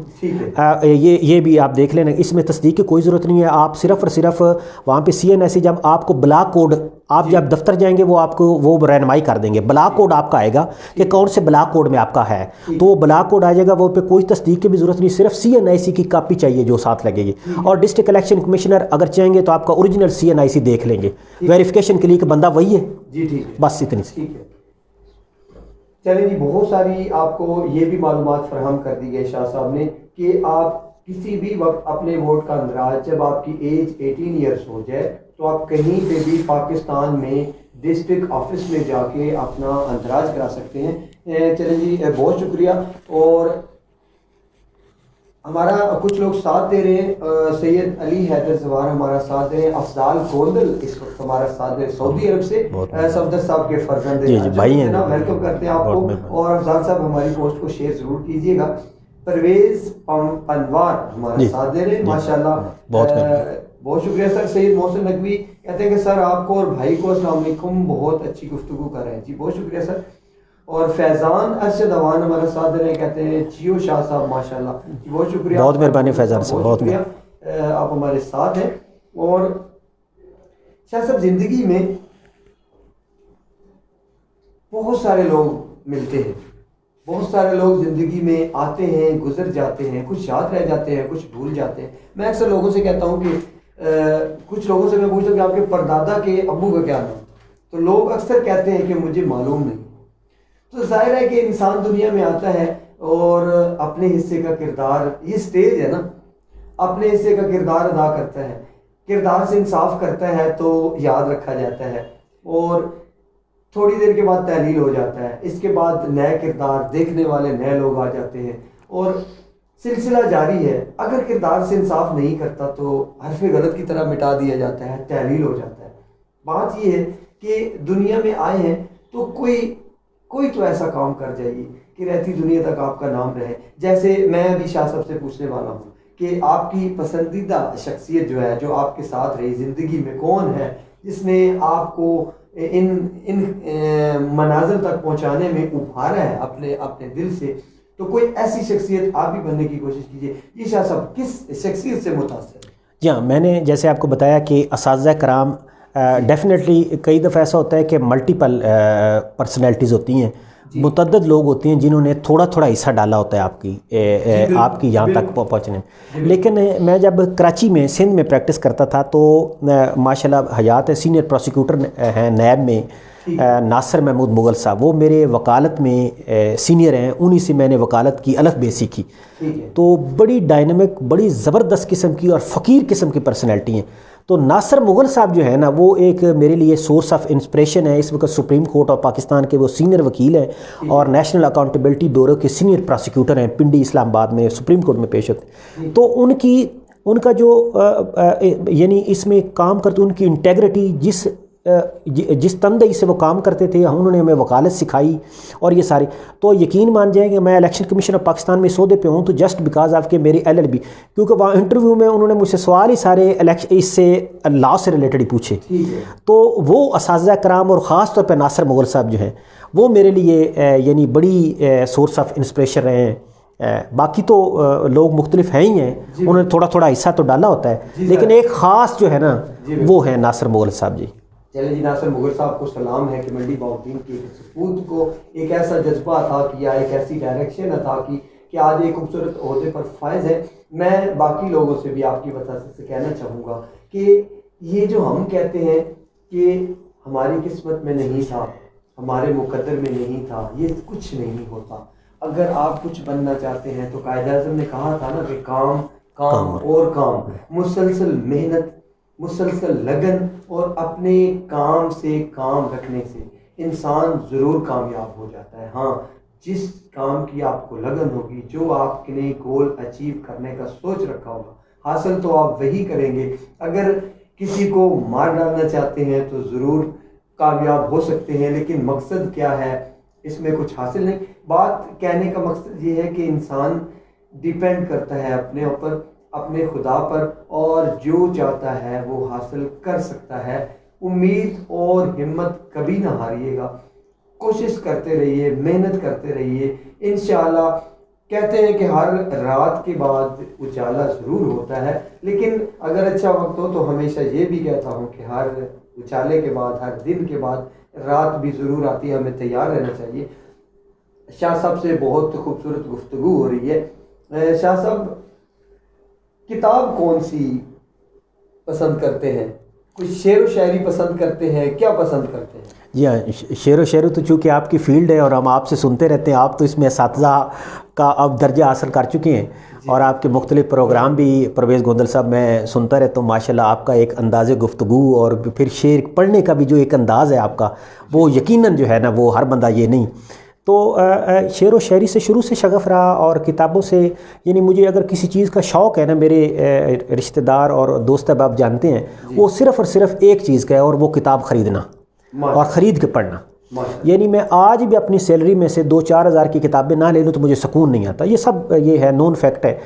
یہ بھی آپ دیکھ لینا, اس میں تصدیق کی کوئی ضرورت نہیں ہے. آپ صرف اور صرف وہاں پہ CNIC جب آپ کو بلاک کوڈ, آپ جب دفتر جائیں گے وہ آپ کو وہ رہنمائی کر دیں گے. بلاک کوڈ آپ کا آئے گا کہ کون سے بلاک کوڈ میں آپ کا ہے, تو وہ بلاک کوڈ آ جائے گا. وہ پہ کوئی تصدیق کی بھی ضرورت نہیں, صرف CNIC کی کاپی چاہیے جو ساتھ لگے گی. اور ڈسٹرکٹ الیکشن کمشنر اگر چاہیں گے تو آپ کا اوریجنل CNIC دیکھ لیں گے ویریفیکیشن کے لیے کہ بندہ وہی ہے. جی ٹھیک ہے, بس اتنی سی. چلیں جی, بہت ساری آپ کو یہ بھی معلومات فراہم کر دی گئی شاہ صاحب نے کہ آپ کسی بھی وقت اپنے ووٹ کا اندراج, جب آپ کی ایج 18 ایئرس ہو جائے تو آپ کہیں پہ بھی پاکستان میں ڈسٹرکٹ آفس میں جا کے اپنا اندراج کرا سکتے ہیں. چلیں جی, بہت شکریہ. اور ہمارا کچھ لوگ ساتھ دے رہے ہیں, سید علی حیدر زوار ہمارا ساتھ دے رہے ہیں, افضال گوندل اس وقت ہمارا ساتھ دے رہے سعودی عرب سے, صفدر صاحب کے فرزند ہیں, ویلکم کرتے ہیں آپ کو. اور افضال صاحب ہماری پوسٹ کو شیئر ضرور کیجیے گا. پرویز پنوار ہمارا ساتھ دے رہے ہیں, ماشاءاللہ بہت شکریہ سر. سید محسن نقوی کہتے ہیں کہ سر آپ کو اور بھائی کو السلام علیکم, بہت اچھی گفتگو کر رہے ہیں. جی بہت شکریہ سر. اور فیضان ارشد اوان ہمارا ساتھ دے رہے ہیں, کہتے ہیں جیو شاہ صاحب ماشاءاللہ, بہت شکریہ, بہت مہربانی فیضان صاحب, بہت آپ ہمارے ساتھ ہیں. اور شاہ صاحب زندگی میں بہت سارے لوگ ملتے ہیں, بہت سارے لوگ زندگی میں آتے ہیں, گزر جاتے ہیں, کچھ یاد رہ جاتے ہیں, کچھ بھول جاتے ہیں. میں اکثر لوگوں سے کہتا ہوں کہ کچھ لوگوں سے میں پوچھتا ہوں کہ آپ کے پردادا کے ابو کا کیا نام, تو لوگ اکثر کہتے ہیں کہ مجھے معلوم نہیں. تو ظاہر ہے کہ انسان دنیا میں آتا ہے اور اپنے حصے کا کردار, یہ سٹیج ہے نا, اپنے حصے کا کردار ادا کرتا ہے, کردار سے انصاف کرتا ہے تو یاد رکھا جاتا ہے, اور تھوڑی دیر کے بعد تحلیل ہو جاتا ہے. اس کے بعد نئے کردار, دیکھنے والے نئے لوگ آ جاتے ہیں, اور سلسلہ جاری ہے. اگر کردار سے انصاف نہیں کرتا تو حرف غلط کی طرح مٹا دیا جاتا ہے, تحلیل ہو جاتا ہے. بات یہ ہے کہ دنیا میں آئے ہیں تو کوئی تو ایسا کام کر جائیے کہ رہتی دنیا تک آپ کا نام رہے. جیسے میں ابھی شاہ صاحب سے پوچھنے والا ہوں کہ آپ کی پسندیدہ شخصیت جو ہے, جو آپ کے ساتھ رہی زندگی میں, کون ہے جس نے آپ کو ان منازل تک پہنچانے میں ابھارا ہے اپنے دل سے. تو کوئی ایسی شخصیت آپ بھی بننے کی کوشش کیجیے. یہ شاہ صاحب کس شخصیت سے متاثر ہے؟ جی ہاں, میں نے جیسے آپ کو بتایا کہ اساتذہ کرام ڈیفینیٹلی کئی دفعہ ایسا ہوتا ہے کہ ملٹیپل پرسنالٹیز ہوتی ہیں, متعدد لوگ ہوتے ہیں جنہوں نے تھوڑا تھوڑا حصہ ڈالا ہوتا ہے آپ کی یہاں تک پہنچنے میں. لیکن میں جب کراچی میں سندھ میں پریکٹس کرتا تھا تو ماشاءاللہ حیات ہے, سینئر پروسیکیوٹر ہیں نیب میں ناصر محمود مغل صاحب, وہ میرے وکالت میں سینئر ہیں, انہی سے میں نے وکالت کی الف بے سیکھی. تو بڑی ڈائنامک, بڑی زبردست قسم کی اور فقیر قسم کی پرسنالٹی ہیں. تو ناصر مغل صاحب جو ہے نا, وہ ایک میرے لیے سورس آف انسپریشن ہے. اس وقت سپریم کورٹ آف پاکستان کے وہ سینئر وکیل ہیں اور نیشنل اکاؤنٹیبلٹی بیورو کے سینئر پراسیکیوٹر ہیں, پنڈی اسلام آباد میں سپریم کورٹ میں پیش ہوتے ہیں. تو ان کا جو یعنی اس میں کام کرتے, ان کی انٹیگریٹی, جس تندئی سے وہ کام کرتے تھے, انہوں نے ہمیں وکالت سکھائی اور یہ ساری. تو یقین مان جائیں کہ میں الیکشن کمیشن آف پاکستان میں سودے پہ ہوں تو جسٹ بیکاز آف کہ میری LLB, کیونکہ وہاں انٹرویو میں انہوں نے مجھ سے سوال ہی سارے اس سے لا سے ریلیٹڈ ہی پوچھے. تو وہ اساتذہ کرام اور خاص طور پہ ناصر مغل صاحب جو ہیں, وہ میرے لیے یعنی بڑی سورس آف انسپریشن رہے ہیں. باقی تو لوگ مختلف ہیں ہی ہیں, انہوں نے تھوڑا تھوڑا حصہ تو ڈالا ہوتا ہے, لیکن ایک خاص جو ہے نا وہ ہے ناصر مغل صاحب. جی چلے جی, ناصر مغل صاحب کو سلام ہے کہ منڈی باؤدین کی سپوت کو ایک ایسا جذبہ عطا کیا, ایک ایسی ڈائریکشن عطا کی کہ آج ایک خوبصورت عہدے پر فائز ہے. میں باقی لوگوں سے بھی آپ کی وساطت سے کہنا چاہوں گا کہ یہ جو ہم کہتے ہیں کہ ہماری قسمت میں نہیں تھا, ہمارے مقدر میں نہیں تھا, یہ کچھ نہیں ہوتا. اگر آپ کچھ بننا چاہتے ہیں تو قائد اعظم نے کہا تھا نا کہ کام کام اور کام, مسلسل محنت, مسلسل لگن اور اپنے کام سے کام رکھنے سے انسان ضرور کامیاب ہو جاتا ہے. ہاں, جس کام کی آپ کو لگن ہوگی, جو آپ نے گول اچیو کرنے کا سوچ رکھا ہوگا, حاصل تو آپ وہی کریں گے. اگر کسی کو مار ڈالنا چاہتے ہیں تو ضرور کامیاب ہو سکتے ہیں, لیکن مقصد کیا ہے اس میں کچھ حاصل نہیں. بات کہنے کا مقصد یہ ہے کہ انسان ڈیپینڈ کرتا ہے اپنے اوپر, اپنے خدا پر, اور جو چاہتا ہے وہ حاصل کر سکتا ہے. امید اور ہمت کبھی نہ ہاریے گا, کوشش کرتے رہیے, محنت کرتے رہیے. انشاءاللہ کہتے ہیں کہ ہر رات کے بعد اجالا ضرور ہوتا ہے, لیکن اگر اچھا وقت ہو تو ہمیشہ یہ بھی کہتا ہوں کہ ہر اجالے کے بعد, ہر دن کے بعد رات بھی ضرور آتی ہے, ہمیں تیار رہنا چاہیے. شاہ صاحب سے بہت خوبصورت گفتگو ہو رہی ہے. شاہ صاحب کتاب کون سی پسند کرتے ہیں؟ کوئی شعر و شاعری پسند کرتے ہیں, کیا پسند کرتے ہیں؟ جی ہاں, شعر و شاعری تو چونکہ آپ کی فیلڈ ہے اور ہم آپ سے سنتے رہتے ہیں, آپ تو اس میں اساتذہ کا اب درجہ حاصل کر چکے ہیں, اور آپ کے مختلف پروگرام بھی پرویز گوندل صاحب میں سنتا رہتا ہوں. ماشاءاللہ آپ کا ایک انداز گفتگو اور پھر شعر پڑھنے کا بھی جو ایک انداز ہے آپ کا, وہ یقیناً جو ہے نا وہ ہر بندہ یہ نہیں. تو شعر و شاعری سے شروع سے شغف رہا, اور کتابوں سے یعنی مجھے اگر کسی چیز کا شوق ہے نا, میرے رشتہ دار اور دوست احباب جانتے ہیں, وہ صرف اور صرف ایک چیز کا ہے, اور وہ کتاب خریدنا اور خرید کے پڑھنا. یعنی میں آج بھی اپنی سیلری میں سے 2-4 ہزار کی کتابیں نہ لے لوں تو مجھے سکون نہیں آتا. یہ سب یہ ہے نون فیکٹ ہے.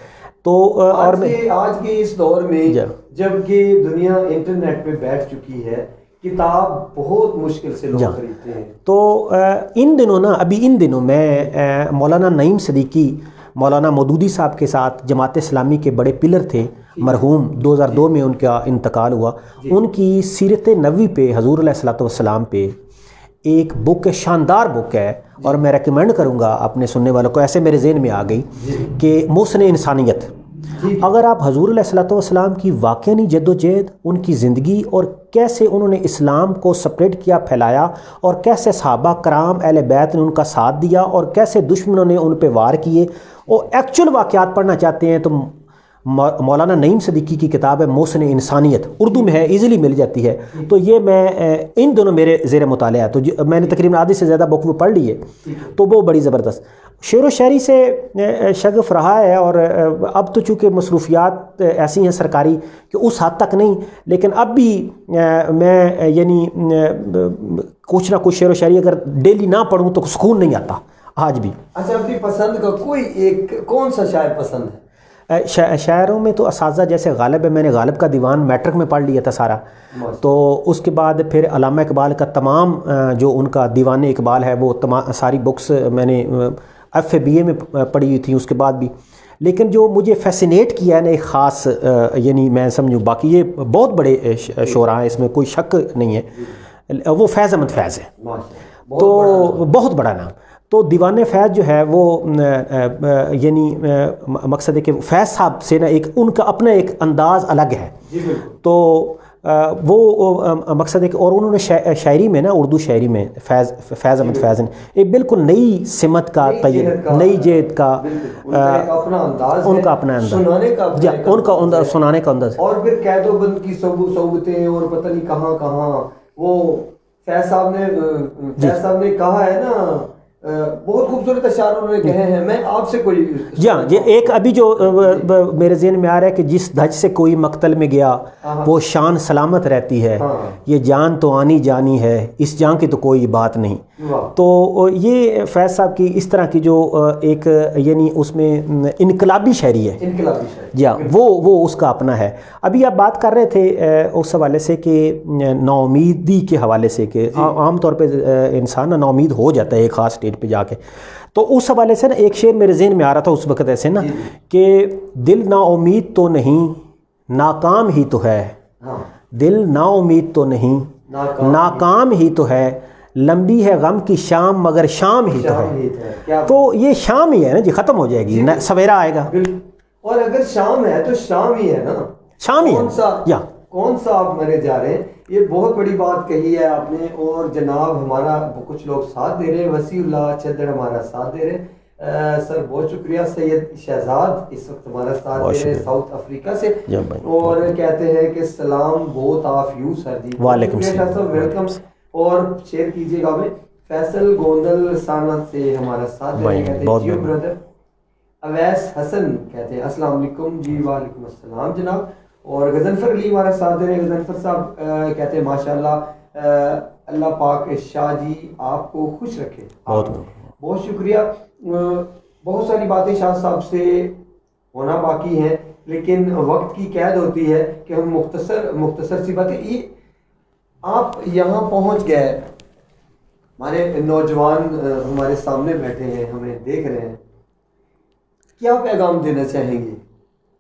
تو اور آج کے اس دور میں جب کہ دنیا انٹرنیٹ پہ بیٹھ چکی ہے, کتاب بہت مشکل سے لوگ خریدتے ہیں. تو ان دنوں نا, ابھی ان دنوں میں مولانا نعیم صدیقی مولانا مودودی صاحب کے ساتھ جماعت اسلامی کے بڑے پلر تھے، مرحوم 2002 میں ان کا انتقال ہوا، ان کی سیرت نبوی پہ، حضور علیہ الصلوۃ والسلام پہ ایک بک ہے، شاندار بک ہے، اور میں ریکمینڈ کروں گا اپنے سننے والوں کو، ایسے میرے ذہن میں آ گئی کہ محسن انسانیت۔ اگر آپ حضور علیہ الصلوۃ والسلام کی واقعی جد و جہد، ان کی زندگی، اور کیسے انہوں نے اسلام کو سپریڈ کیا، پھیلایا، اور کیسے صحابہ کرام اہل بیت نے ان کا ساتھ دیا، اور کیسے دشمنوں نے ان پہ وار کیے، اور ایکچول واقعات پڑھنا چاہتے ہیں تو مولانا نعیم صدیقی کی کتاب ہے محسن انسانیت، اردو میں ہے، ایزیلی مل جاتی ہے۔ تو یہ میں ان دونوں میرے زیر مطالعہ ہے، تو میں نے تقریباً آدھی سے زیادہ بک وہ پڑھ لی ہے، تو وہ بڑی زبردست۔ شعر و شاعری سے شغف رہا ہے، اور اب تو چونکہ مصروفیات ایسی ہیں سرکاری کہ اس حد تک نہیں، لیکن اب بھی میں یعنی کچھ نہ کچھ شعر و شاعری اگر ڈیلی نہ پڑھوں تو سکون نہیں آتا آج بھی۔ اچھا، اپنی پسند کا کوئی ایک کون سا شاعر پسند ہے؟ شاعروں میں تو اساتذہ جیسے غالب ہے، میں نے غالب کا دیوان میٹرک میں پڑھ لیا تھا سارا، تو اس کے بعد پھر علامہ اقبال کا تمام جو ان کا دیوان اقبال ہے وہ ساری بکس میں نے FA BA میں پڑھی ہوئی تھیں اس کے بعد بھی۔ لیکن جو مجھے فیسینیٹ کیا ہے نا ایک خاص، یعنی میں سمجھوں، باقی یہ بہت بڑے شعراء ہیں، اس میں کوئی شک نہیں ہے، وہ فیض احمد فیض ہے، تو بہت بڑا نام۔ تو دیوان فیض جو ہے وہ یعنی مقصد ہے کہ فیض صاحب سے نا ایک ان کا اپنا ایک انداز الگ ہے، تو وہ مقصد ہے کہ، اور انہوں نے شاعری میں نا، اردو شاعری میں فیض احمد فیض نے ایک بالکل نئی سمت کا نئی جہت کا، ان کا اپنا انداز، ان کا سنانے کا انداز، اور پھر قید و بند کی صحبتیں اور پتہ نہیں کہاں کہاں، وہ فیض صاحب نے کہا ہے نا، بہت خوبصورت اشعار انہوں نے کہے ہیں۔ میں آپ سے کوئی یہ ایک ابھی جو میرے ذہن میں آ رہا ہے کہ جس دھج سے کوئی مقتل میں گیا وہ شان سلامت رہتی ہے، یہ جان تو آنی جانی ہے، اس جان کی تو کوئی بات نہیں۔ تو یہ فیض صاحب کی اس طرح کی جو ایک یعنی اس میں انقلابی شاعری ہے، جی ہاں، وہ اس کا اپنا ہے۔ ابھی آپ بات کر رہے تھے اس حوالے سے کہ نا امیدی کے حوالے سے، کہ عام طور پہ انسان نا امید ہو جاتا ہے ایک خاص اسٹیج پہ جا کے، تو اس حوالے سے نا ایک شعر میرے ذہن میں آ رہا تھا اس وقت ایسے نا کہ دل نا امید تو نہیں ناکام ہی تو ہے، دل نا امید تو نہیں ناکام ہی تو ہے، لمبی ہے غم کی شام مگر شام ہی تو ہے۔ تو یہ شام ہی ہے نا جی، ختم ہو جائے گی، سویرا آئے گا، اور اگر شام ہے تو شام ہی ہے نا، شام ہی ہے، کون سا آپ مرے جا رہے ہیں۔ یہ بہت بڑی بات کہی ہے آپ نے، اور جناب ہمارا کچھ لوگ ساتھ دے رہے ہیں، وسیع اللہ چدر ہمارا ساتھ دے رہے ہیں، سر بہت شکریہ۔ سید شہزاد اس وقت ہمارا ساتھ دے رہے ہیں ساؤتھ افریقہ سے، اور کہتے ہیں کہ سلام بہت آف یو سر جی، وعلیکم السلام، ویلکم، اور شیئر کیجیے گا ہمیں۔ فیصل گوندل سانت سے ہمارا ساتھ دے رہے ہیں، کہتے ہیں جیو برادر۔ اویس حسن کہتے ہیں السلام علیکم جی، وعلیکم السلام جناب۔ اور غضنفر علی ہمارا ساتھ دے رہے ہیں، غضنفر صاحب کہتے ہیں ماشاءاللہ اللہ پاک شاہ جی آپ کو خوش رکھے، بہت شکریہ۔ بہت ساری باتیں شاہ صاحب سے ہونا باقی ہیں، لیکن وقت کی قید ہوتی ہے کہ ہم مختصر سی باتیں، یہ آپ یہاں پہنچ گئے، ہمارے نوجوان ہمارے سامنے بیٹھے ہیں، ہمیں دیکھ رہے ہیں، کیا پیغام دینا چاہیں گے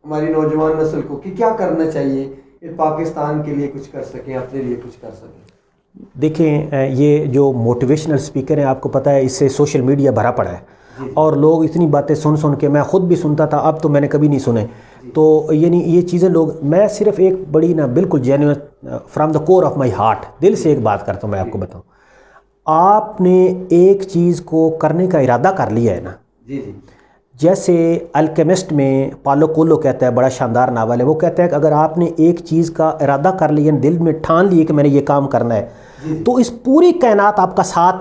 ہماری نوجوان نسل کو کہ کیا کرنا چاہیے پاکستان کے لیے کچھ کر سکیں، اپنے لیے کچھ کر سکیں؟ دیکھیں، یہ جو موٹیویشنل سپیکر ہیں آپ کو پتہ ہے اس سے سوشل میڈیا بھرا پڑا ہے، اور لوگ اتنی باتیں سن کے، میں خود بھی سنتا تھا، اب تو میں نے کبھی نہیں سنے، تو یعنی یہ چیزیں لوگ، میں صرف ایک بڑی نا بالکل genuine from the core of my heart, دل سے ایک بات کرتا ہوں، میں آپ کو بتاؤں، آپ نے ایک چیز کو کرنے کا ارادہ کر لیا ہے نا، جیسے الکیمسٹ میں پالو کولو کہتا ہے، بڑا شاندار ناول ہے، وہ کہتا ہے کہ اگر آپ نے ایک چیز کا ارادہ کر لیا، دل میں ٹھان لیے کہ میں نے یہ کام کرنا ہے، تو اس پوری کائنات آپ کا ساتھ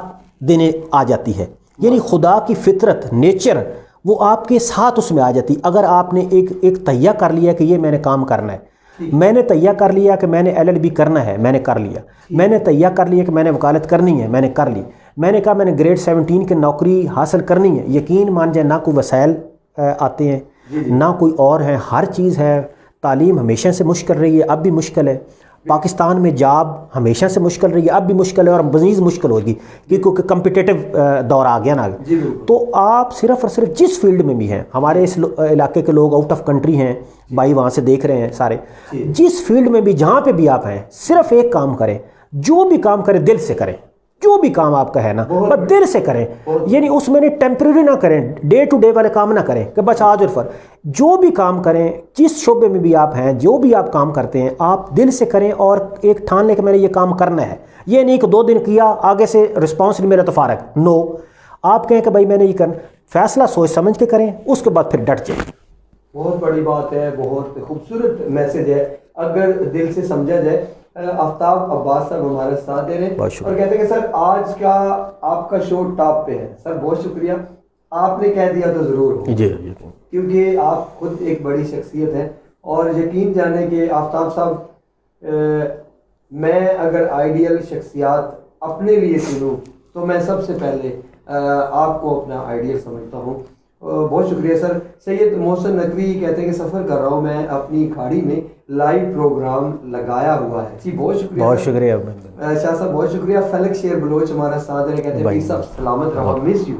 دینے آ جاتی ہے، یعنی خدا کی فطرت، نیچر، وہ آپ کے ساتھ اس میں آ جاتی۔ اگر آپ نے ایک تہیہ کر لیا کہ یہ میں نے کام کرنا ہے، میں نے تہیہ کر لیا کہ میں نے LLB کرنا ہے، میں نے کر لیا، میں نے تہیہ کر لیا کہ میں نے وکالت کرنی ہے، میں نے کر لی، میں نے کہا میں نے گریڈ 17 کی نوکری حاصل کرنی ہے، یقین مان جائے نہ کوئی وسائل آتے ہیں، نہ کوئی اور ہیں، ہر چیز ہے، تعلیم ہمیشہ سے مشکل رہی ہے، اب بھی مشکل ہے، پاکستان میں جاب ہمیشہ سے مشکل رہی ہے, اب بھی مشکل ہے اور مزید مشکل ہوگی کیونکہ کمپٹیٹیو دور آ گیا نا. تو آپ صرف اور صرف جس فیلڈ میں بھی ہیں, ہمارے اس علاقے کے لوگ آؤٹ آف کنٹری ہیں بھائی, وہاں سے دیکھ رہے ہیں سارے, جس فیلڈ میں بھی جہاں پہ بھی آپ ہیں, صرف ایک کام کریں, جو بھی کام کریں دل سے کریں. جو بھی کام آپ کا ہے نا بس دل سے کریں, یعنی اس میں ٹیمپریری نہ کریں, ڈے ٹو ڈے والے کام نہ کریں کہ بس آج اور فر. جو بھی کام کریں, جس شعبے میں بھی آپ ہیں, جو بھی آپ کام کرتے ہیں, آپ دل سے کریں اور ایک ٹھان لیں کہ میں نے یہ کام کرنا ہے. یہ نہیں کہ 2 دن کیا آگے سے رسپانس نہیں میرا تو فارغ. نو, آپ کہیں کہ بھائی میں نے یہ کرنا, فیصلہ سوچ سمجھ کے کریں, اس کے بعد پھر ڈٹ جائیں. بہت بڑی بات ہے, بہت خوبصورت میسج ہے اگر دل سے سمجھا جائے. آفتاب عباس صاحب ہمارے ساتھ دے رہے ہیں اور کہتے ہیں کہ سر آج کا آپ کا شو ٹاپ پہ ہے. سر بہت شکریہ, آپ نے کہہ دیا تو ضرور ہو, کیونکہ آپ خود ایک بڑی شخصیت ہیں. اور یقین جانے کہ آفتاب صاحب, میں اگر آئیڈیل شخصیات اپنے لیے چنوں تو میں سب سے پہلے آپ کو اپنا آئیڈیل سمجھتا ہوں. بہت شکریہ سر. سید محسن نقوی کہتے ہیں کہ سفر کر رہا ہوں میں اپنی کھاڑی میں, لائیو پروگرام لگایا ہوا ہے. جی بہت شکریہ, بہت شکریہ شاہ صاحب, بہت شکریہ. فلک شیر بلوچ ہمارا ساتھ ہے, کہتے ہیں پیر صاحب سلامت رہو, مس یو.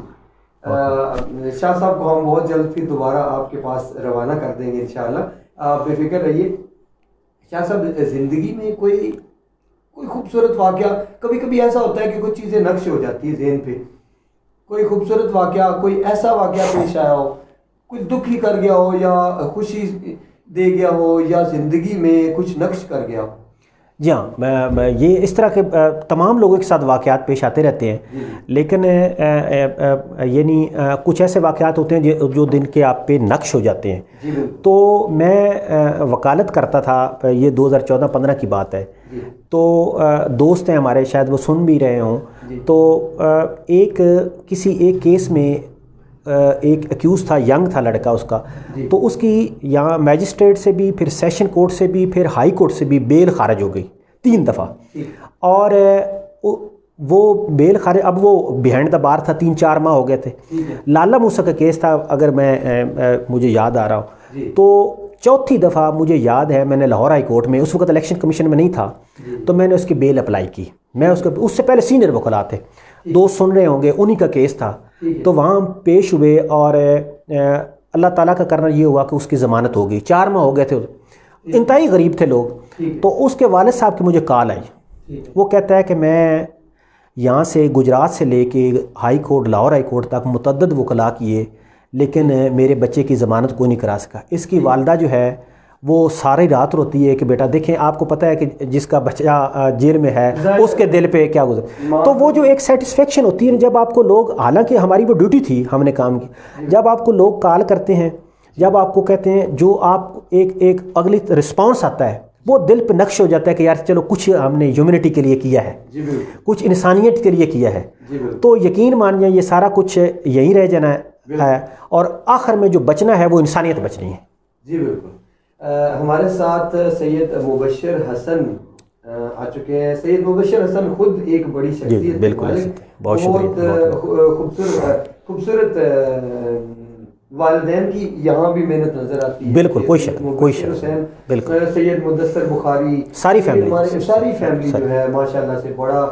شاہ صاحب کو ہم بہت جلد پھر دوبارہ آپ کے پاس روانہ کر دیں گے انشاءاللہ, آپ بے فکر رہیے. شاہ صاحب, زندگی میں کوئی خوبصورت واقعہ, کبھی کبھی ایسا ہوتا ہے کہ کچھ چیزیں نقش ہو جاتی ہیں ذہن پہ, کوئی خوبصورت واقعہ, کوئی ایسا واقعہ پیش آیا ہو, کچھ دکھ ہی کر گیا ہو یا خوشی دے گیا ہو یا زندگی میں کچھ نقش کر گیا ہو؟ جی ہاں, میں یہ اس طرح کے تمام لوگوں کے ساتھ واقعات پیش آتے رہتے ہیں, لیکن یعنی کچھ ایسے واقعات ہوتے ہیں جو دن کے آپ پہ نقش ہو جاتے ہیں. تو میں وکالت کرتا تھا, یہ 2014-15 کی بات ہے. تو دوست ہیں ہمارے, شاید وہ سن بھی رہے ہوں, تو کسی ایک کیس میں ایک ایکیوز تھا, ینگ تھا لڑکا اس کا, تو اس کی یہاں میجسٹریٹ سے بھی, پھر سیشن کورٹ سے بھی, پھر ہائی کورٹ سے بھی بیل خارج ہو گئی 3 دفعہ. اور وہ بیل خارج, اب وہ بیہائنڈ دا بار تھا, 3-4 ماہ ہو گئے تھے. لالا موسیٰ کا کیس تھا اگر مجھے یاد آ رہا ہو. تو 4تھی دفعہ مجھے یاد ہے میں نے لاہور ہائی کورٹ میں, اس وقت الیکشن کمیشن میں نہیں تھا, تو میں نے اس کی بیل اپلائی کی. میں اس سے پہلے سینئر وکلاء تھے, 2 سن رہے ہوں گے, انہی کا کیس تھا. تو وہاں پیش ہوئے اور اللہ تعالیٰ کا کرنا یہ ہوا کہ اس کی ضمانت ہو گئی. 4 ماہ ہو گئے تھے, انتہائی غریب تھے لوگ. تو اس کے والد صاحب کی مجھے کال آئی, وہ کہتا ہے کہ میں یہاں سے گجرات سے لے کے high court, Lahore high court تک متعدد وکلاء کیے, لیکن میرے بچے کی ضمانت کوئی نہیں کرا سکا. اس کی والدہ جو ہے وہ ساری رات روتی ہے کہ بیٹا دیکھیں, آپ کو پتہ ہے کہ جس کا بچہ جیل میں ہے اس کے دل پہ کیا گزر. تو وہ جو ایک سیٹسفیکشن ہوتی ہے جب آپ کو لوگ, حالانکہ ہماری وہ ڈیوٹی تھی, ہم نے کام کی, جب آپ کو لوگ کال کرتے ہیں, جب آپ کو کہتے ہیں, جو آپ ایک اگلی رسپانس آتا ہے, وہ دل پہ نقش ہو جاتا ہے کہ یار چلو کچھ ہم نے ہیومنٹی کے لیے کیا ہے, کچھ انسانیت کے لیے کیا ہے. تو یقین مانیے یہ سارا کچھ یہیں رہ جانا ہے, اور آخر میں جو بچنا ہے وہ انسانیت بچنی ہے. جی بالکل. ہمارے ساتھ سید مبشر حسن آ چکے ہیں. سید مبشر حسن خود ایک بڑی شخصیت, بالکل بہت خوبصورت والدین کی یہاں بھی محنت نظر آتی ہے. بالکل, کوئی شک بالکل. سید مدثر بخاری, ساری فیملی جو ہے ماشاءاللہ سے بڑا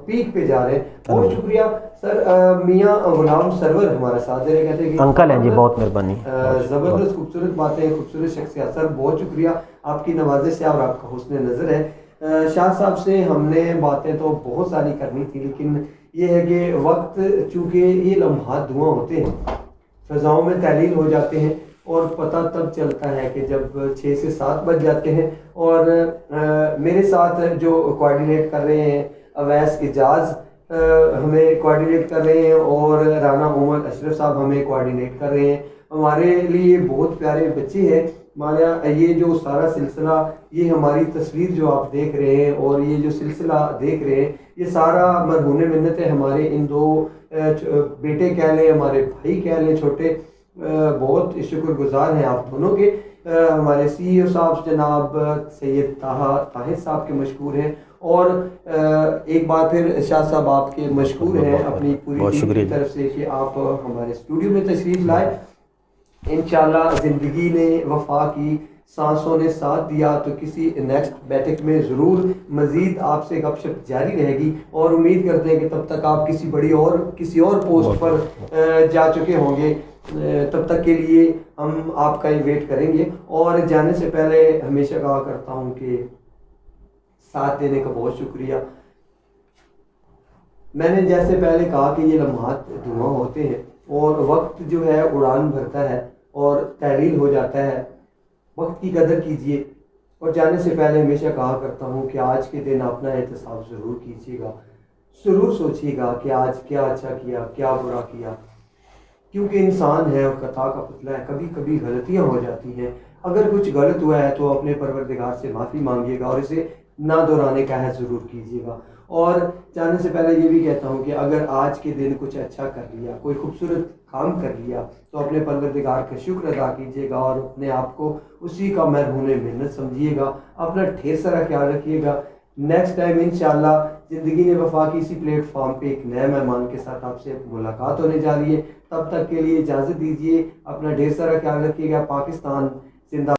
پیک پہ جا رہے ہیں. بہت شکریہ سر. میاں غلام سرور ہمارے ساتھ ہیں, کہتے ہیں کہ انکل ہیں جی, بہت مہربانی, زبردست خوبصورت باتیں, خوبصورت شخصیات. سر بہت شکریہ, آپ کی نوازش سے اور آپ کا حسن نظر ہے. شاہ صاحب سے ہم نے باتیں تو بہت ساری کرنی تھی, لیکن یہ ہے کہ وقت, چونکہ یہ لمحات دھواں ہوتے ہیں, فضاؤں میں تحلیل ہو جاتے ہیں, اور پتہ تب چلتا ہے کہ جب 6 سے 7 بج جاتے ہیں. اور میرے ساتھ جو کوآرڈینیٹ کر رہے ہیں اویس اعجاز ہمیں کوآرڈینیٹ کر رہے ہیں, اور رانا محمد اشرف صاحب ہمیں کوآرڈینیٹ کر رہے ہیں. ہمارے لیے بہت پیارے بچے ہیں. ہمارا یہ جو سارا سلسلہ, یہ ہماری تصویر جو آپ دیکھ رہے ہیں اور یہ جو سلسلہ دیکھ رہے ہیں, یہ سارا مرہون منت ہے. ہمارے ان 2 بیٹے کہہ لیں, ہمارے بھائی کہہ لیں چھوٹے, بہت شکر گزار ہیں آپ دونوں کے. ہمارے CEO صاحب جناب سید طاہر صاحب کے مشکور ہیں, اور ایک بار پھر شاہ صاحب آپ کے مشکور ہیں اپنی پوری ٹیم کی طرف سے کہ آپ ہمارے اسٹوڈیو میں تشریف لائے. انشاءاللہ زندگی نے وفا کی، سانسوں نے ساتھ دیا تو کسی نیکسٹ بیٹھک میں ضرور مزید آپ سے گپ شپ جاری رہے گی، اور امید کرتے ہیں کہ تب تک آپ کسی اور پوسٹ پر جا چکے ہوں گے۔ تب تک کے لیے ہم آپ کا ہی ویٹ کریں گے، اور جانے سے پہلے ہمیشہ کہا کرتا ہوں کہ ساتھ دینے کا بہت شکریہ۔ میں نے جیسے پہلے کہا کہ یہ لمحات دھواں ہوتے ہیں، اور وقت جو ہے اڑان بھرتا ہے اور تحلیل ہو جاتا ہے۔ وقت کی قدر کیجیے، اور جانے سے پہلے ہمیشہ کہا کرتا ہوں کہ آج کے دن اپنا احتساب ضرور کیجیے گا، ضرور سوچیے گا کہ آج کیا اچھا کیا، کیا برا کیا، کیونکہ انسان ہے اور خطا کا پتلا ہے، کبھی کبھی غلطیاں ہو جاتی ہیں۔ اگر کچھ غلط ہوا ہے تو اپنے پروردگار سے معافی مانگیے گا، اور اسے نہ دہرانے کا عہد ضرور کیجیے گا۔ اور جانے سے پہلے یہ بھی کہتا ہوں کہ اگر آج کے دن کچھ اچھا کر لیا، کوئی خوبصورت کام کر لیا، تو اپنے پروردگار کا شکر ادا کیجیے گا، اور اپنے آپ کو اسی کا مرہون منت سمجھیے گا۔ اپنا ڈھیر سارا خیال رکھیے گا۔ نیکسٹ ٹائم انشاءاللہ زندگی نے وفا کی اسی پلیٹ فارم پہ ایک نئے مہمان کے ساتھ آپ سے ملاقات ہونے جا رہی ہے۔ تب تک کے لیے اجازت دیجیے، اپنا ڈھیر سارا خیال رکھیے گا۔ پاکستان زندہ